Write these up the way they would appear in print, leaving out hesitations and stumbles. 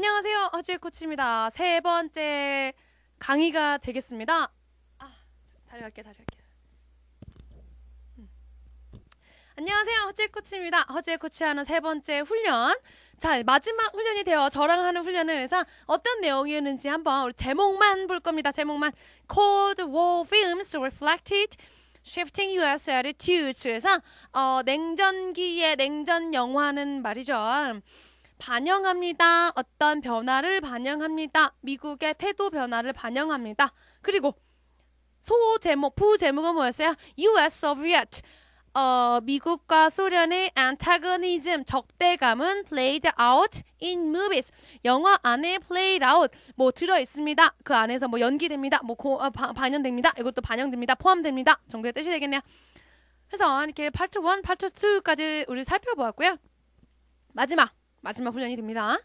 안녕하세요. 허지의 코치입니다. 세 번째 강의가 되겠습니다. 다시 갈게요. 안녕하세요. 허지의 코치입니다. 허지의 코치하는 세 번째 훈련. 자, 마지막 훈련이 되어 저랑 하는 훈련을 해서 어떤 내용이었는지 한번 우리 제목만 볼 겁니다. 제목만. Cold War Films Reflected Shifting U.S. Attitudes. 그래서 냉전기의 냉전 영화는 말이죠. 반영합니다. 어떤 변화를 반영합니다. 미국의 태도 변화를 반영합니다. 그리고 소제목, 부제목은 뭐였어요? U.S. Soviet. 미국과 소련의 antagonism, 적대감은 played out in movies. 영화 안에 played out 뭐 들어있습니다. 그 안에서 뭐 연기됩니다. 뭐 반영됩니다. 이것도 반영됩니다. 포함됩니다. 정도의 뜻이 되겠네요. 그래서 이렇게 파트 1, 파트 2까지 우리 살펴보았고요. 마지막 훈련이 됩니다.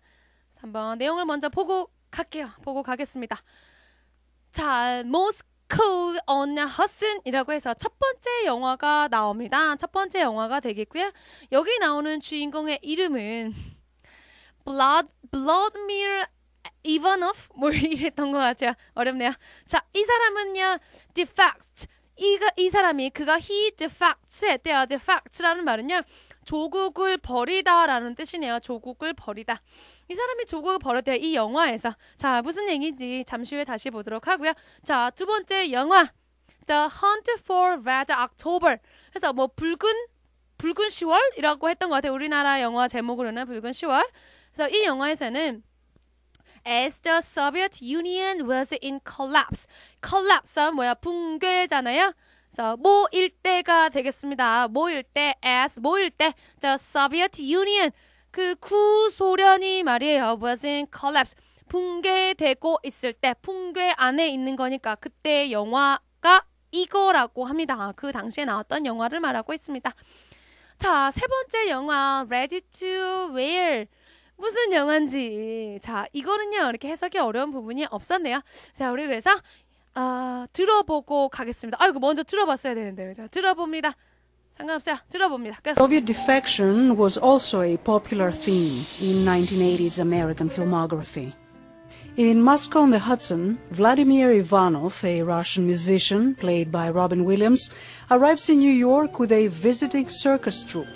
그래서 한번 내용을 먼저 보고 갈게요. 보고 가겠습니다. 자, Moscow on Hudson 이라고 해서 첫 번째 영화가 나옵니다. 첫 번째 영화가 되겠고요. 여기 나오는 주인공의 이름은 Vladimir Ivanov 뭐 이랬던 것 같아요. 어렵네요. 자, 이 사람은요, defect. 이 사람이 he defects 했대요. defect라는 말은요, 조국을 버리다라는 뜻이네요. 조국을 버리다. 이 사람이 조국을 버렸대요. 이 영화에서. 자, 무슨 얘기인지 잠시 후에 다시 보도록 하고요. 자, 두 번째 영화 The Hunt for Red October. 그래서 뭐 붉은 10월이라고 했던 것 같아요. 우리나라 영화 제목으로는 붉은 10월. 그래서 이 영화에서는 As the Soviet Union was in collapse. collapse는 뭐야? 붕괴잖아요. 그래서 모일 때가 되겠습니다. 모일 때, the Soviet Union, 그 구소련이 말이에요. was in collapse, 붕괴되고 있을 때, 붕괴 안에 있는 거니까 그때 영화가 이거라고 합니다. 그 당시에 나왔던 영화를 말하고 있습니다. 자, 세 번째 영화 Ready to Wear. 무슨 영화인지. 자, 이거는요, 이렇게 해석이 어려운 부분이 없었네요. 자, 우리 그래서 들어보고 가겠습니다. 이거 먼저 들어봤어야 되는데. 자, 들어봅니다. 상관없어요. 들어봅니다. Soviet defection was also a popular theme in 1980s American filmography. In Moscow on the Hudson, Vladimir Ivanov, a Russian musician played by Robin Williams, arrives in New York with a visiting circus troupe.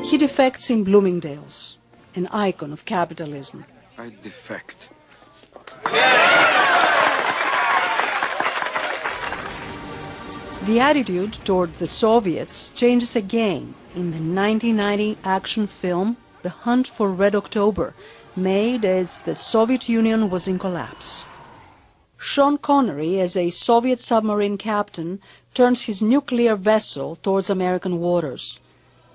He defects in Bloomingdale's, an icon of capitalism. I defect. The attitude toward the Soviets changes again in the 1990 action film The Hunt for Red October, made as the Soviet Union was in collapse. Sean Connery, as a Soviet submarine captain, turns his nuclear vessel towards American waters.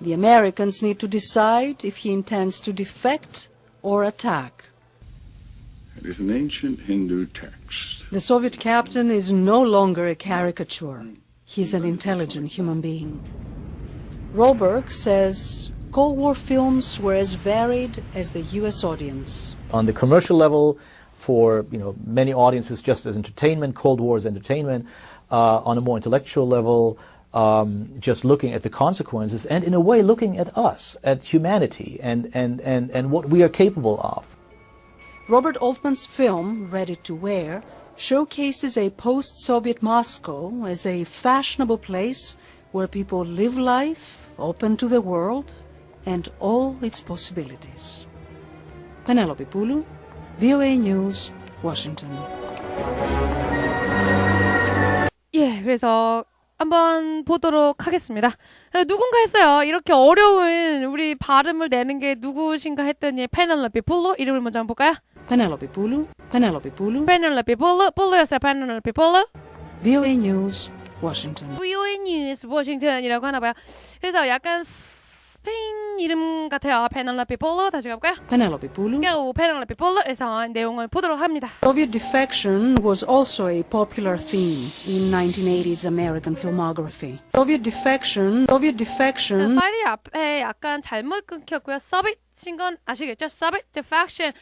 The Americans need to decide if he intends to defect or attack. It is an ancient Hindu text. The Soviet captain is no longer a caricature. He's an intelligent human being. Rolberg says Cold War films were as varied as the U.S. audience. On the commercial level, for many audiences, just as entertainment, Cold War is entertainment. On a more intellectual level, just looking at the consequences, and in a way looking at us, at humanity, and what we are capable of. Robert Altman's film, Ready to Wear, showcases a post-Soviet Moscow as a fashionable place where people live life open to the world and all its possibilities. Penelope Poulou, VOA News, Washington. 예, 그래서 한번 보도록 하겠습니다. 누군가 했어요. 이렇게 어려운 우리 발음을 내는 게 누구신가 했더니 페넬로피 폴로. 이름을 먼저 한번 볼까요? Penelope Poulou, Penelope Poulou. 페넬로피 폴로, 폴로였어요. 페넬로피 폴로. VOA News, Washington. VOA News, 워싱턴이라고 하나 봐요. 그래서 약간 스페인 이름 같아요. 페넬로피 폴로. 다시 가볼까요? Penelope Poulou. 페넬로피 폴로에서 내용을 보도록 합니다. Soviet defection was also a popular theme in 1980s American filmography. Soviet defection. 파일이 앞에 약간 잘못 끊겼고요. Soviet인 건 아시겠죠? Soviet defection.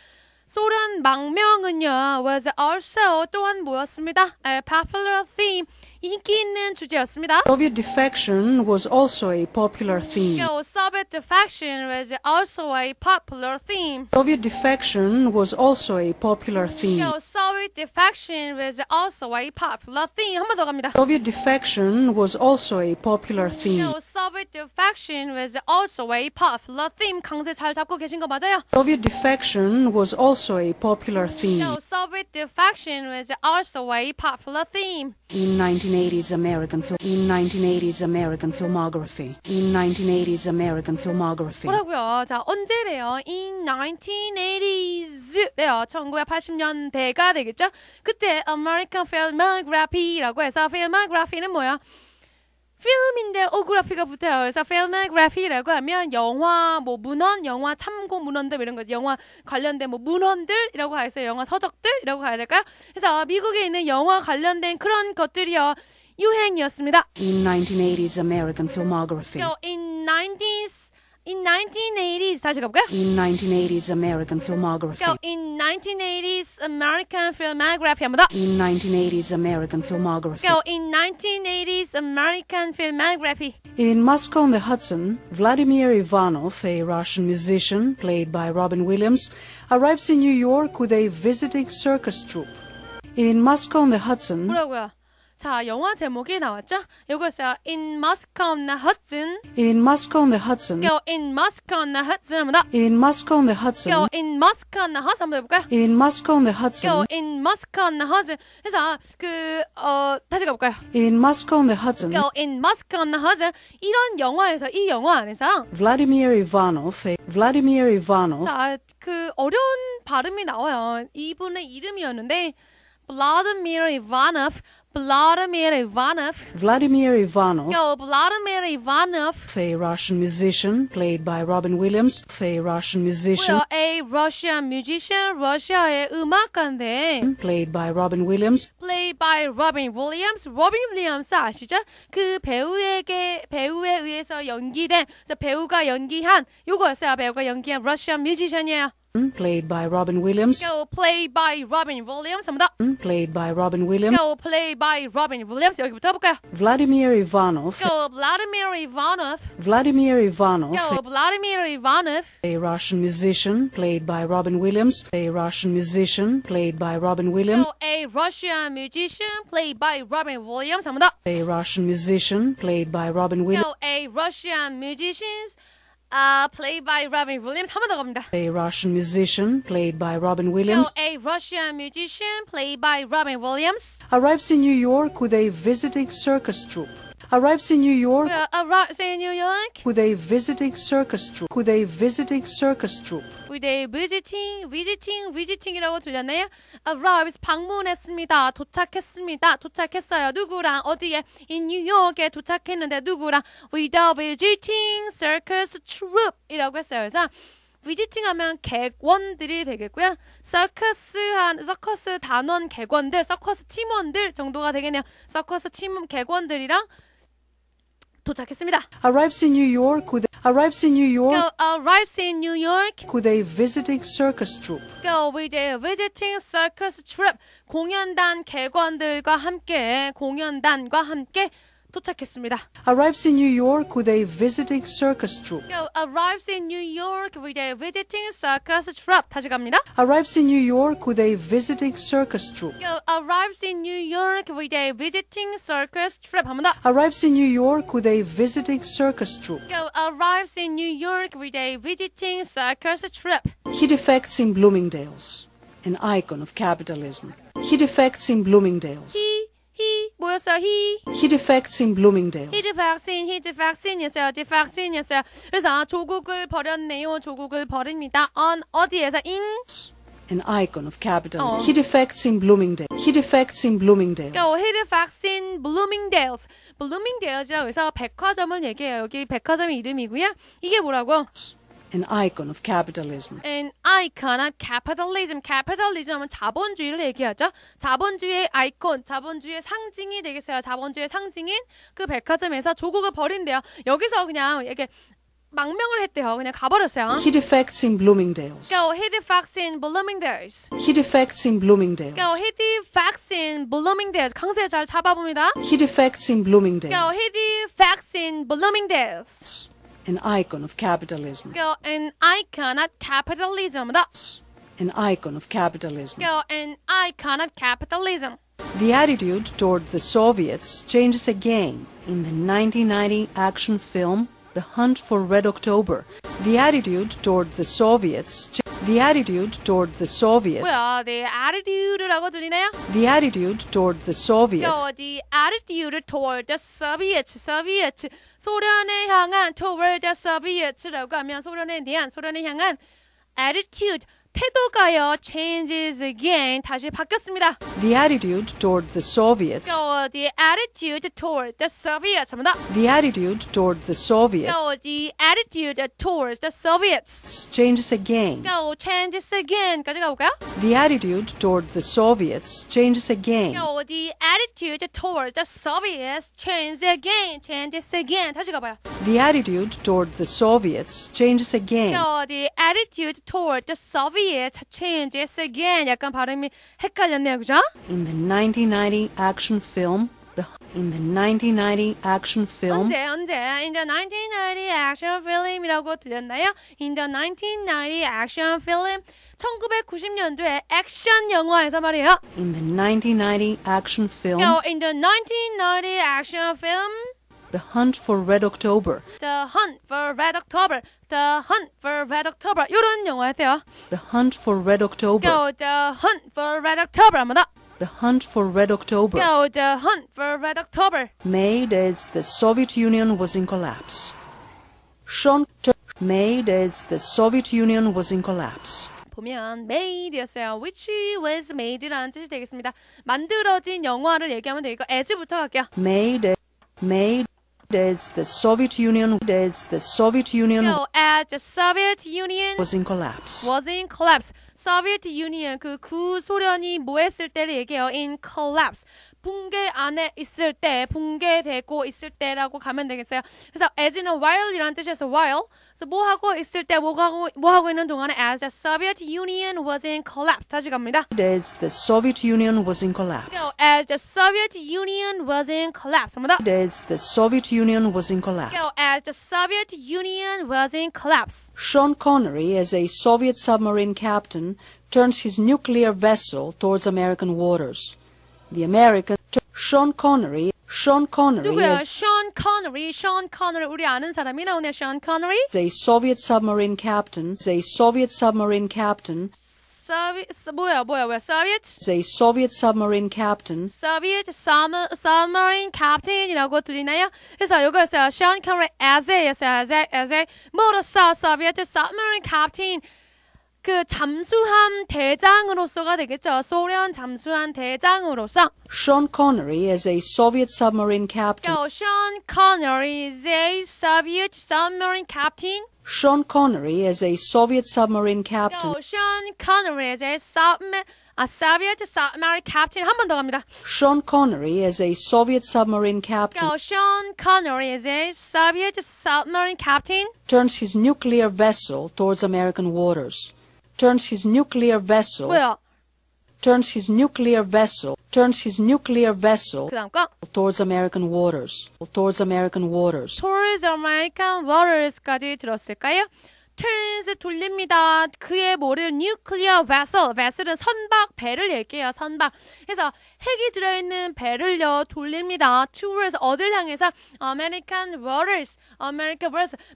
소련 망명은요 was also 또한 뭐였습니다? A popular theme. 인기 있는 주제였습니다. Soviet defection was also a popular theme. Soviet defection was also a popular theme. Soviet defection was also a popular theme. Soviet defection was also a popular theme. 한 번 더 갑니다. Soviet defection was also a popular theme. Soviet defection was also a popular theme. 강세 잘 잡고 계신 거 맞아요? Soviet defection was also a popular theme. Soviet defection was also a popular theme. In 1980s American filmography. In 1980s American filmography. 뭐라고요? 자, 언제래요? In 1980s래요. 1980년대가 되겠죠? 그때 American filmography라고 해서 filmography는 뭐야? 필름인데 오그라피가 붙어요. 그래서 filmography라고 하면 영화 뭐 문헌, 영화 참고 문헌들 이런 거, 영화 관련된 뭐 문헌들이라고 해서 영화 서적들이라고 해야 될까요? 그래서 미국에 있는 영화 관련된 그런 것들이요 유행이었습니다. In 1980s American filmography. In 1980s 다시 가볼까요? In 1980s American filmography. In 1980s American filmography 한 번 더. In 1980s American filmography. In 1980s American filmography. In Moscow on the Hudson, Vladimir Ivanov, a Russian musician played by Robin Williams, arrives in New York with a visiting circus troupe. In Moscow on the Hudson, 뭐라고요? 자, 영화 제목이 나왔죠? 이것은 In Moscow on the Hudson. in Moscow on the Hudson, In Moscow on the Hudson 한번 더. in Moscow on the Hudson, In Moscow on the Hudson 한번 더 해볼까요? in Moscow on the Hudson, In Moscow on the Hudson. 그래서 다시 가볼까요? in Moscow on the Hudson, In Moscow on the Hudson. 이런 영화에서 이 영화 안에서 Vladimir Ivanov, 자, 그 어려운 발음이 나와요. 이분의 이름이었는데 Vladimir Ivanov, a Russian musician played by Robin Williams, a Russian musician a Russian musician, 러시아의 음악가인데 played by Robin Williams, played by Robin Williams. Robin Williams 아시죠? 그 배우에 의해서 연기된, 배우가 연기한 요거였어요. 배우가 연기한 Russian musician이에요. played by Robin Williams, played by Robin Williams. 한번 더. played by Robin Williams, played by Robin Williams. 여기부터 해볼까요? Vladimir Ivanov, Vladimir Ivanov, a Russian musician played by Robin Williams, a Russian musician played by Robin Williams, a Russian musician played by Robin Williams. 한번 더. a Russian musician played by Robin Williams, a Russian musician played by Robin Williams. 한 번 더 갑니다. a Russian musician played by Robin Williams, a Russian musician played by Robin Williams. arrives in New York with a visiting circus troupe. Arrives in New York Arrives in New York with a visiting circus troupe. With a visiting circus troupe. with a visiting이라고 들렸나요? Arrives 방문했습니다. 도착했어요. 누구랑 어디에? In New York에 도착했는데 누구랑? With a visiting circus troupe이라고 했어요. 그래서 visiting 하면 객원들이 되겠고요. 서커스 단원 객원들, 서커스 팀원들 정도가 되겠네요. 서커스 팀 객원들이랑 도착했습니다. Arrives in New York with arrives in New York with a visiting circus troupe. with a visiting circus troupe. 공연단 객원들과 함께 도착했습니다. Arrives in New York with a visiting circus troupe. Arrives in New York with a visiting circus troupe. 다시 갑니다. Arrives in New York with a visiting circus troupe. Arrives in New York with a visiting circus troupe. 한 번 더. Arrives in New York with a visiting circus troupe. Arrives in New York with a visiting circus troupe. He defects in Bloomingdale's, an icon of capitalism. He defects in Bloomingdale's. 뭐였어요? He defects in Bloomingdale's. defects이었어요. 그래서 조국을 버렸네요. 조국을 버립니다. on 어디에서? in An icon of capitalism. He defects in Bloomingdale. He defects in Bloomingdale's. he defects in Bloomingdale's. Bloomingdales이라고 해서 백화점을 얘기해요. 여기 백화점의 이름이고요. 이게 뭐라고? An icon of capitalism. An icon of capitalism. capitalism은 자본주의를 얘기하죠. 자본주의의 아이콘, 자본주의의 상징이 되겠어요. 자본주의의 상징인 그 백화점에서 조국을 버린대요. 여기서 그냥 이렇게 망명을 했대요. 그냥 가버렸어요. He defects in Bloomingdale's. Go, he defects in Bloomingdale's. He defects in Bloomingdale's. Go, he defects in Bloomingdale's. 강세 잘 잡아봅니다. He defects in Go, Bloomingdale's. he defects in Bloomingdale's. An icon of capitalism. Go, an icon of capitalism입니다. An icon of capitalism. Go, an icon of capitalism. The attitude toward the Soviets changes again in the 1990 action film The Hunt for Red October. The attitude toward the Soviets. The attitude toward the Soviets. 뭐야, the attitude라고 들리나요? The attitude toward the Soviets. Go, the attitude toward the Soviets. Soviets. 소련에 향한 toward the Soviets라고 하면 소련에 대한, 소련에 향한 attitude. 태도가요 changes again 다시 바뀌었습니다. The attitude toward the Soviets. Go, the attitude toward the Soviets입니다. The attitude toward the Soviets Go, the attitude towards the Soviets. changes again. Go, changes again까지 가볼까요? The attitude toward the Soviets changes again. Go, the attitude towards the Soviets changes again. Changes again. 다시 가봐요. The attitude toward the Soviets changes again. Go, the attitude towards the Soviets changes again. 약간 발음이 헷갈렸네요, 그죠? In the 1990 action film, in the 1990 action film, 언제? In the 1990 action film이라고 들렸나요? In the 1990 action film. 1990년도에 액션 영화에서 말이에요. in the 1990 action film, Go, in the 1990 action film. The Hunt for Red October. The Hunt for Red October. The Hunt for Red October. 이런 영화였대요. The Hunt for Red October. Go, the Hunt for Red October. 합니다. The Hunt for Red October. Go, the Hunt for Red October. Made as the Soviet Union was in collapse. Made as the Soviet Union was in collapse. 보면 made였어요. Which was made라는 뜻이 되겠습니다. 만들어진 영화를 얘기하면 되니까 as부터 갈게요. Made as the Soviet Union Go, as the Soviet Union was in collapse. was in collapse. Soviet Union 그 구소련이 뭐 했을 때를 얘기해요. In collapse. 붕괴 안에 있을 때, 붕괴되고 있을 때라고 가면 되겠어요. 그래서 as는 while이라는 뜻이어서 while. 그래서 뭐 하고 있을 때, 뭐 하고 있는 동안에 as the Soviet Union was in collapse. 다시 갑니다. As the Soviet Union was in collapse. Go, as the Soviet Union was in collapse. 합니다. As the Soviet Union was in collapse. Go, as the Soviet Union was in collapse. Sean Connery, as a Soviet submarine captain, turns his nuclear vessel towards American waters. The American Sean Connery 누구야? as Sean Connery. 우리 아는 사람이 나오네요. Sean Connery. a Soviet submarine captain, as a Soviet submarine captain, 뭐야? Soviet as a Soviet submarine captain, submarine captain이라고 들리나요? 그래서 이거였어요. Sean Connery as a 뭐로서 Soviet submarine captain. 그 잠수함 대장으로서가 되겠죠. 소련 잠수함 대장으로서. Sean Connery as a Soviet submarine captain. Go, Sean Connery is a Soviet submarine captain. Sean Connery as a Soviet submarine captain. Go, Sean Connery is a Soviet submarine captain. 한 번 더 갑니다. Sean Connery as a Soviet submarine captain Go, Sean Connery is a Soviet submarine captain. turns his nuclear vessel towards American waters. Turns his nuclear vessel 뭐야? turns his nuclear vessel 그 다음 거. towards American waters. Towards American waters. Towards American waters까지 들었을까요? turns 돌립니다. 그의 뭐를 nuclear vessel은 선박 배를 얘기해요. 선박. 그래서 핵이 들어있는 배를요 돌립니다. towards 어딜 향해서 American waters.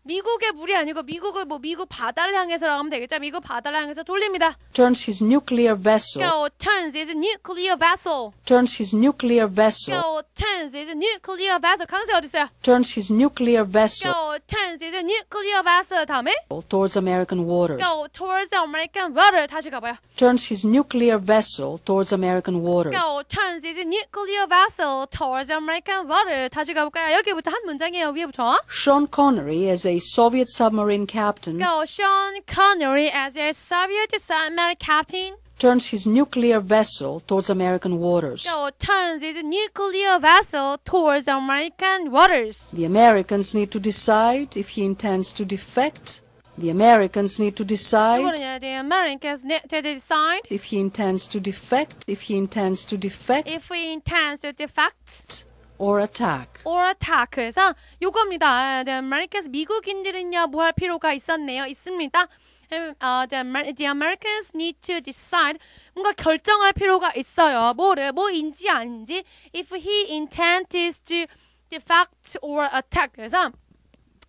미국의 물이 아니고 미국 바다를 향해서라고 하면 되겠죠. 미국 바다를 향해서 돌립니다. Turns his nuclear vessel. Go, turns is nuclear vessel. Turns his nuclear vessel. Go, turns is nuclear vessel. 강세 어디 있어요? Turns his nuclear vessel Go, turns is nuclear vessel. 다음에 towards American waters. Go, towards American water. 다시 가봐요. Turns his nuclear vessel towards American waters. Go, turns his nuclear vessel towards American water. 다시 가볼까요? 여기부터 한 문장이에요. 위에부터. Sean Connery as a Soviet submarine captain Go, Sean Connery as a Soviet submarine captain turns his nuclear vessel towards American waters. turns its nuclear vessel towards American waters. The Americans need to decide if he intends to defect. The Americans need to decide 이거는요, the Americans need to decide if he intends to defect, if he intends to defect if he intends to defect or attack. or attack. 그래서 요겁니다. The Americans, 미국인들은요, 뭐 할 필요가 있었네요. 있습니다. The Americans need to decide. 뭔가 결정할 필요가 있어요. 뭐인지 아닌지. If he intends to defect or attack. 그래서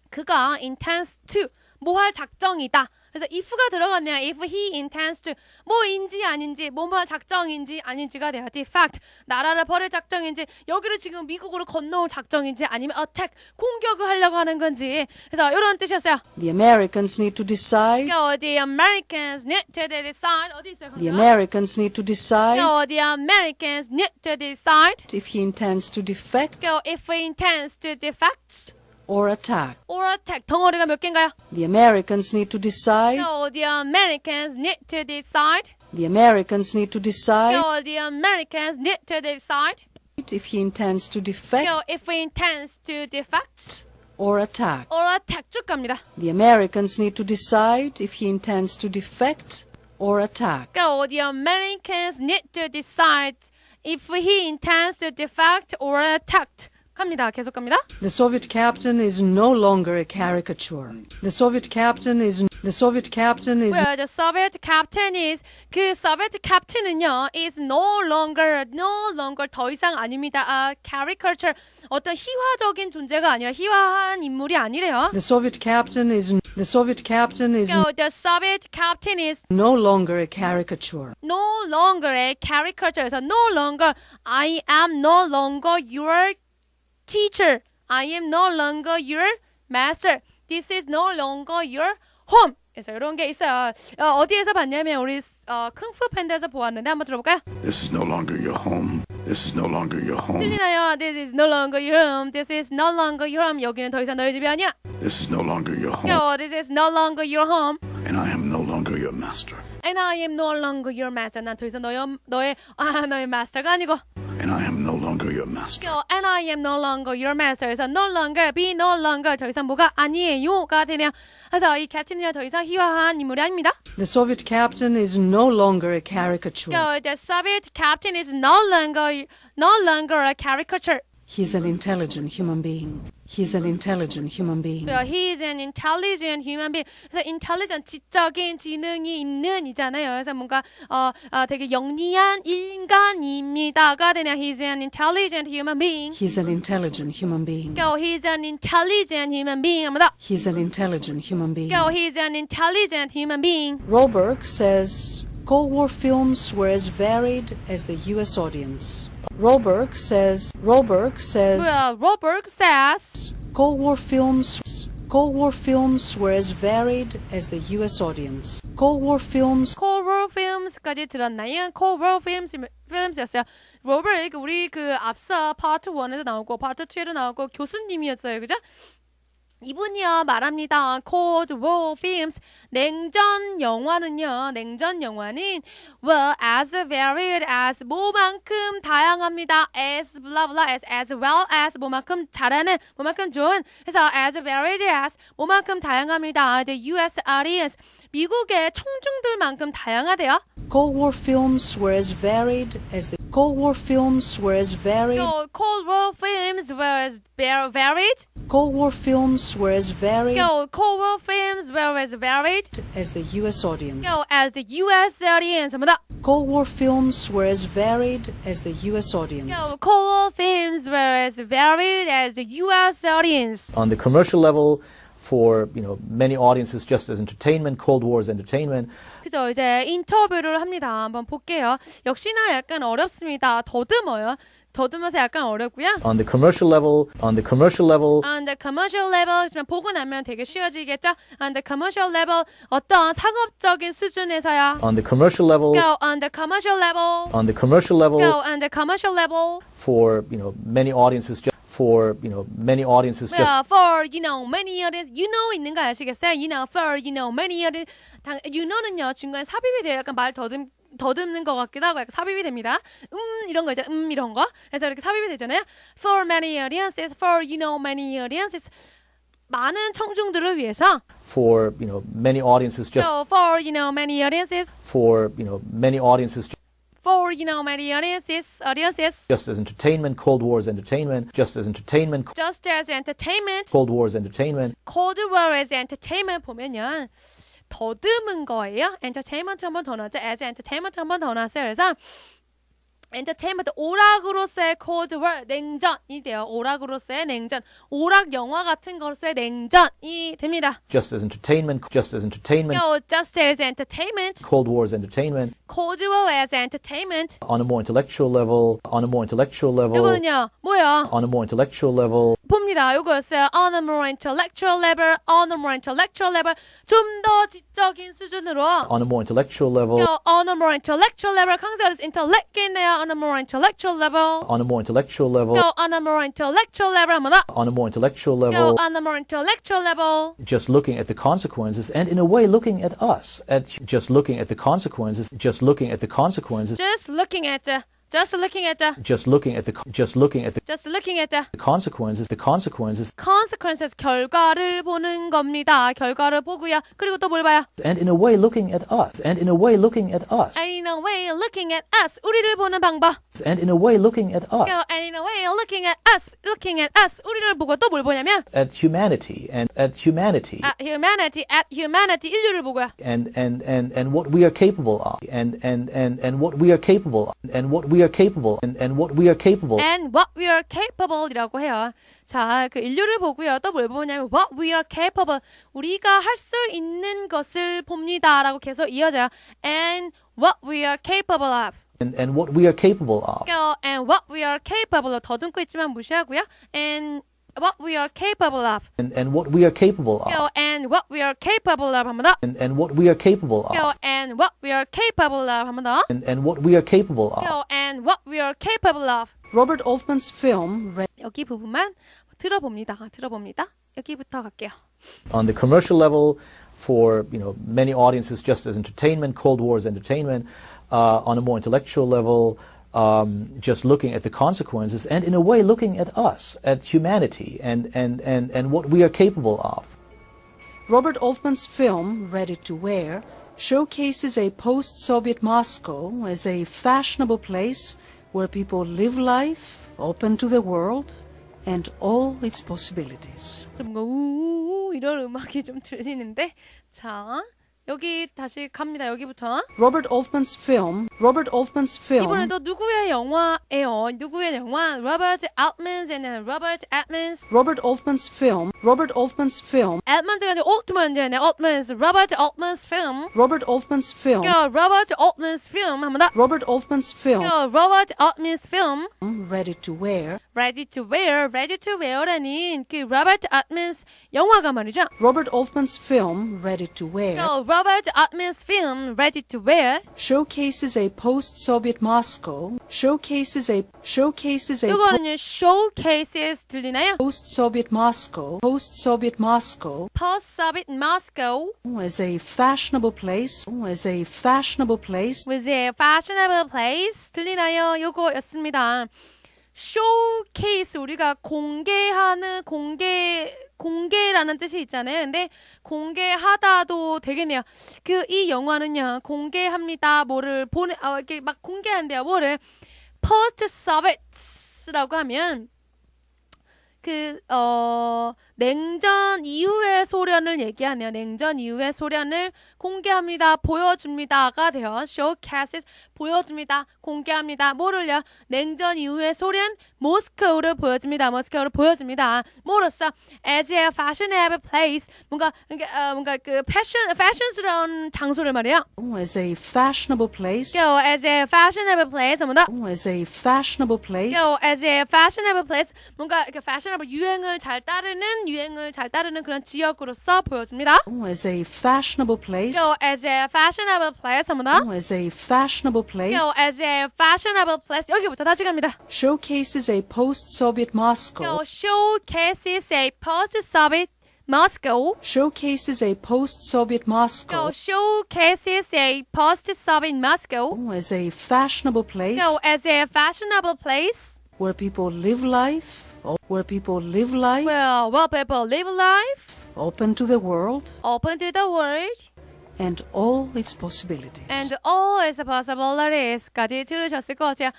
그가 intends to 뭐 할 작정이다. 그래서 if가 들어갔네요. If he intends to 뭐인지 아닌지 뭐 할 작정인지 아닌지가 돼요. defect 나라를 버릴 작정인지 여기를 지금 미국으로 건너올 작정인지 아니면 attack 공격을 하려고 하는 건지. 그래서 이런 뜻이었어요. The Americans need to decide. The Americans need to decide. 어디 있어요? The Americans need to decide The Americans need to decide if he intends to defect if he intends to defect or attack. or attack. 덩어리가 몇 개인가요? The Americans need to decide. The Americans need to decide. The Americans need to decide The Americans need to decide if he intends to defect if he intends to defect or attack. or attack. 쭉 갑니다. The Americans need to decide if he intends to defect or attack. The Americans need to decide if he intends to defect or attack. 갑니다. 계속 갑니다. The Soviet captain is no longer a caricature. The Soviet captain is Where the Soviet captain is 그 Soviet captain은요 is no longer 더 이상 아닙니다. caricature 어떤 희화적인 존재가 아니라 희화한 인물이 아니래요. The Soviet captain is The Soviet captain is no longer a caricature. no longer a caricature. 그래서 no longer I am no longer your teacher. I am no longer your master. This is no longer your home. 그래서 이런 게 있어요. 어디에서 봤냐면 우리 쿵푸 팬더에서 보았는데 한번 들어볼까요? This is no longer your home. This is no longer your home. 들리나요? This is no longer your home. This is no longer your home. 여기는 더 이상 너희 집이 아니야. This is no longer your home. This is no longer your home. And I am no longer your master. And I am no longer your master. 난 더 이상 너의 마스터가 아니고. And I am no longer your master. And I am no longer your master. 그래서 no longer, be no longer 더 이상 뭐가 아니에요가 되네요. 그래서 이 캡틴은 더 이상 희화한 인물이 아닙니다. The Soviet captain is no longer a caricature. The Soviet captain is no longer a caricature. He's an intelligent human being. He's an intelligent human being. He's an intelligent human being. 그래서 intelligent, 지적인 지능이 있는 이잖아요. 그래서 뭔가 되게 영리한 인간입니다가 되네요. He's an intelligent human being. He's an intelligent human being. He's an intelligent human being. 합니다. He's an intelligent human being. He's an intelligent human being. Roberg says Cold War films were as varied as the U.S. audience. Roberg says Robert says Cold War films were as varied as the U.S. audience. Cold War films까지 들었나요? Cold War films였어요. 로버트 우리 그 앞서 파트 1에도 나오고 파트 2에도 나오고 교수님이었어요. 그죠? 이분이요 말합니다. Cold War films 냉전 영화는 well as varied as 뭐만큼 다양합니다. as blah blah as well as 뭐만큼 잘하는 뭐만큼 좋은. 그래서 as varied as 뭐만큼 다양합니다. The U.S. audience 미국의 청중들만큼 다양하대요. Cold War films were as varied as the Cold War films were as varied. Cold War films were as varied. Cold War films were as varied. Cold War films were as varied as the U.S. audience. As the U.S. audience. Cold War films were as varied as the U.S. audience. Cold War films were as varied as the U.S. audience. On the commercial level, for many audiences, just as entertainment, Cold War is entertainment. 그죠? 이제 인터뷰를 합니다. 한번 볼게요. 역시나 약간 어렵습니다. 더듬어요. 더듬어서 약간 어렵고요. On the commercial level, 지금 보고 나면 되게 쉬워지겠죠? On the commercial level, 어떤 상업적인 수준에서야. On the commercial level, on the commercial level, on the commercial level, on the commercial level. For many audiences, for many audiences, just for many audience, 있는 거 아시겠어요? For many audience, know는요 중간에 삽입이 돼요. 약간 말 더듬는 것 같기도 하고 약간 삽입이 됩니다. 이런 거 있잖아요. 이런 거. 그래서 이렇게 삽입이 되잖아요. For many audiences, for many audiences. 많은 청중들을 위해서. For many audiences just. So for many audiences. For many audiences. For many audiences. Just as entertainment, Cold War is entertainment. Just as entertainment. Just as entertainment. Cold War is entertainment. Cold War is entertainment 보면요. 더듬은 거예요. entertainment 한 번 더 넣었죠. as entertainment 한 번 더 넣었어요. 그래서 entertainment 오락으로서의 cold war 냉전이 돼요. 오락으로서의 냉전. 오락 영화 같은 것으로서의 냉전이 됩니다. Just as entertainment. Just as entertainment. Just as entertainment. Cold War is entertainment. Cold War as entertainment. On a more intellectual level. On a more intellectual level. 이거는요. 뭐야? On a more intellectual level. 봅니다. 요거였어요. On a more intellectual level. On a more intellectual level. 좀 더 지적인 수준으로. On a more intellectual level. On a more intellectual level. 강사가 intellect이네요. On a more intellectual level. On a more intellectual level. On a more intellectual level. 한번 더. On a more intellectual level. On a more intellectual level. Just looking at the consequences and in a way looking at us. Just looking at the consequences. Just looking at the consequences. Just looking at the Just looking at the consequences 결과를 보는 겁니다. 결과를 보고요. 그리고 또 뭘 봐요? And in a way looking at us. And in a way looking at us. 우리를 보는 방법. And in a way looking at us. And in a way looking at us. 우리를 보고 또 뭘 보냐면 at humanity. At humanity. 인류를 보고요. And what we are capable of. And what we are capable of. And what we are capable and what we are capable. And what we are capable이라고 해요. 자, 그 인류를 보고요. 또 뭘 보냐면 what we are capable. 우리가 할 수 있는 것을 봅니다라고 계속 이어져요. And what we are capable of. And what we are capable of. And what we are capable of. 더듬고 있지만 무시하고요. And what we are capable of. And what we are capable of. And what we are capable of. 한번 더. And what we are capable of. And what we are capable of. 한번 더. And what we are capable of. And what we are capable of. Robert Altman's film 여기 부분만 들어봅니다. 여기부터 갈게요. On the commercial level, for many audiences, just as entertainment, Cold War is entertainment. On a more intellectual level, just looking at the consequences and in a way looking at us, at humanity and what we are capable of. Robert Altman's film Ready to Wear showcases a post-Soviet Moscow as a fashionable place where people live life open to the world and all its possibilities. 뭔가 우우우 이런 음악이 좀 들리는데 자 여기 다시 갑니다. 여기부터. Robert Altman's film. 이번에도 누구의 영화예요? 누구의 영화? Robert Altman's Robert Altman's film. Altman's 아니고 Altman's Altman's Robert Altman's film. Robert Altman's film. Robert Altman's film. 한번 더. Robert Altman's film. Robert Altman's film. Ready to Wear. Ready to Wear라는 그 Robert Altman's 영화가 말이죠. Robert Altman's film Ready to Wear. Robert Altman's film Ready to Wear showcases a post-Soviet Moscow. 이거는요 showcases 들리나요? Post-Soviet Moscow as a fashionable place. 들리나요? 요거였습니다. showcase 우리가 공개라는 뜻이 있잖아요. 근데 공개하다도 되겠네요. 그 이 영화는요. 공개합니다. 뭐를 이렇게 막 공개한대요. 뭐를 post Soviets라고 하면 냉전 이후의 소련을 얘기하네요. 냉전 이후의 소련을 공개합니다. 보여줍니다가 돼요. showcases 보여줍니다. 공개합니다. 뭐를요? 냉전 이후의 소련 모스크바를 보여줍니다. 뭐로써 as a fashionable place 뭔가 그 패션스러운 장소를 말이에요. As a fashionable place. as a fashionable place. 뭐다? As a fashionable place. as a fashionable place. 뭔가 이렇게 fashionable 유행을 잘 따르는 그런 지역으로서 보여줍니다. As a fashionable place. as a fashionable place. 뭐다? As a fashionable place. as a fashionable place. 여기부터 다시 갑니다. Showcases a post-Soviet Moscow. showcases a post-Soviet Moscow showcases a post-Soviet Moscow showcases a post-Soviet Moscow as a fashionable place as a fashionable place where people live life, where people live life open to the world and all its possibilities. and all its possibilities까지 들으셨을 것 같아요.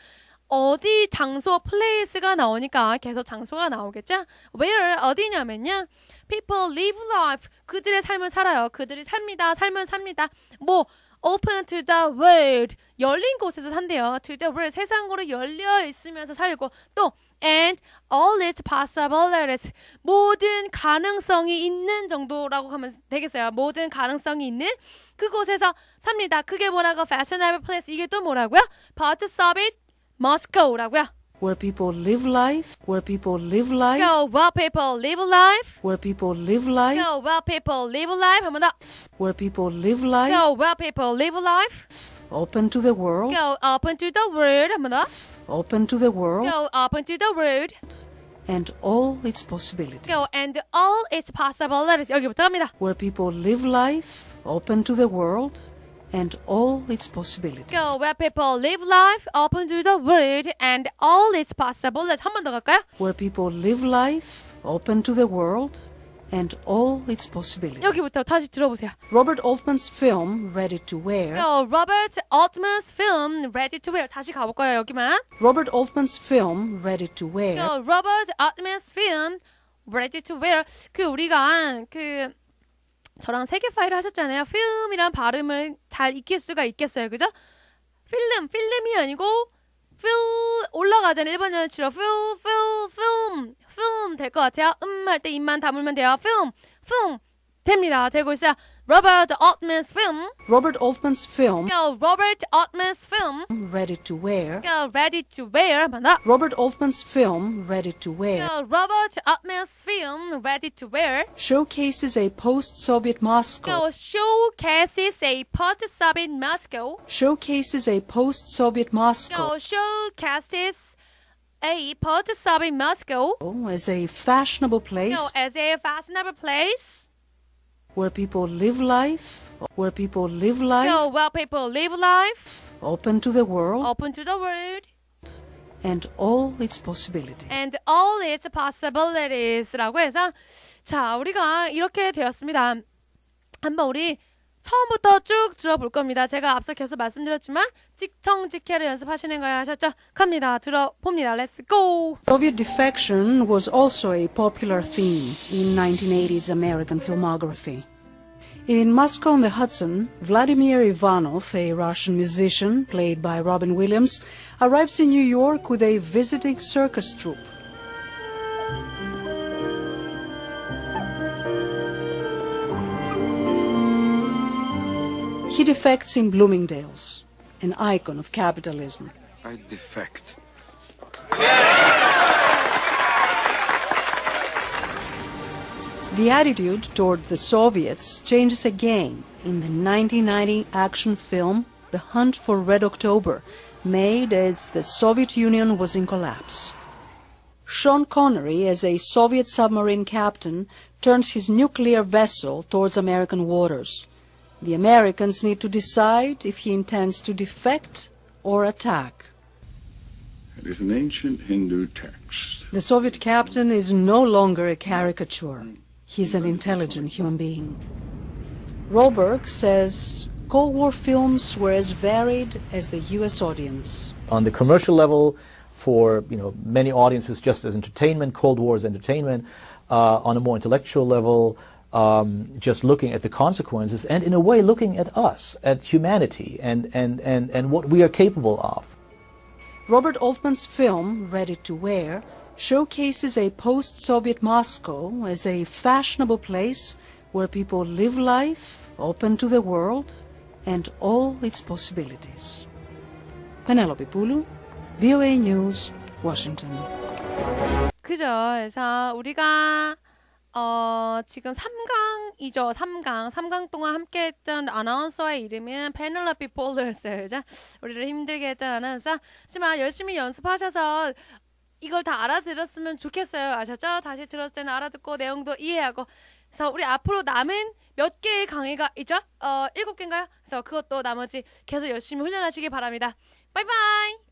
어디 장소 place가 나오니까 계속 장소가 나오겠죠? Where 어디냐면요. People live life. 그들의 삶을 살아요. 그들이 삽니다. 삶을 삽니다. 뭐 open to the world. 열린 곳에서 산대요. To the world. 세상으로 열려 있으면서 살고 또 and all its possibilities. 모든 가능성이 있는 정도라고 하면 되겠어요. 모든 가능성이 있는 그곳에서 삽니다. 그게 뭐라고? Fashionable place. 이게 또 뭐라고요? Post-Soviet Moscow라고요. Where people live life, where people live life, Go well people live life. where people live life, Go well people live life. 한 번 더. where people live life, Go well people live life. open to the world, Go open to the world. 한 번 더. open to the world, Go open to the world. and all its possibilities. Go and all its possibilities. 여기부터 갑니다. Where people live life, open to the world, and all its possibilities. Go where people live life, open to the world, and all its possibilities. 한 번 더 갈까요? Where people live life, open to the world, and all its possibilities. 여기부터 다시 들어보세요. Robert Altman's film Ready to Wear. Go Robert Altman's film Ready to Wear. 다시 가볼까요? 여기만. Robert Altman's film Ready to Wear. Go Robert Altman's film Ready to Wear. 그 우리가 저랑 세계 파일 하셨잖아요. 필름이란 발음을 잘 익힐 수가 있겠어요. 그죠? 필름이 아니고 필 올라가잖아요. 1번 연치로 필름 될 것 같아요. 할 때 입만 다물면 돼요. 필름 됩니다. 되고 있어요. Robert Altman's film. Robert Altman's film Go Robert Altman's film. Ready to Wear. Go Ready to Wear. 한번 더. Robert Altman's film Ready to Wear Go Robert Altman's film Ready to Wear. showcases a post-Soviet Moscow. Go showcases a post-Soviet Moscow. Showcases a post-Soviet Moscow Go showcases a post-Soviet Moscow. as a fashionable place Go as a fashionable place. where people live life, where people live life, Go where people live life, open to the world, open to the world, and all its possibilities. and all its possibilities라고 해서 자 우리가 이렇게 되었습니다. 한번 우리 처음부터 쭉 들어볼 겁니다. 제가 앞서 계속 말씀드렸지만 직청직해를 연습하시는 거야 하셨죠? 갑니다. 들어봅니다. Let's go! Soviet defection was also a popular theme in 1980s American filmography. In Moscow on the Hudson, Vladimir Ivanov, a Russian musician played by Robin Williams, arrives in New York with a visiting circus troupe. He defects in Bloomingdale's, an icon of capitalism. I defect. The attitude toward the Soviets changes again in the 1990 action film The Hunt for Red October, made as the Soviet Union was in collapse. Sean Connery, as a Soviet submarine captain, turns his nuclear vessel towards American waters. The Americans need to decide if he intends to defect or attack. It is an ancient Hindu text. The Soviet captain is no longer a caricature. He's an intelligent human being. Rolberg says Cold War films were as varied as the US audience. On the commercial level, for many audiences, just as entertainment, Cold War is entertainment. On a more intellectual level, just looking at the consequences, and in a way looking at us, at humanity, and what we are capable of. Robert Altman's film, Ready to Wear, showcases a post-Soviet Moscow as a fashionable place where people live life, open to the world, and all its possibilities. Penelope Poulou, VOA News, Washington. 그죠? 그래서 우리가 지금 3강이죠. 3강 동안 함께했던 아나운서의 이름은 페넬로피 폴러였어요. 그죠? 우리를 힘들게 했던 아나운서. 하지만 열심히 연습하셔서 이걸 다 알아들었으면 좋겠어요. 아셨죠? 다시 들었을 때는 알아듣고 내용도 이해하고. 그래서 우리 앞으로 남은 몇 개의 강의가 있죠? 7개인가요? 그래서 그것도 나머지 계속 열심히 훈련하시기 바랍니다. 바이바이.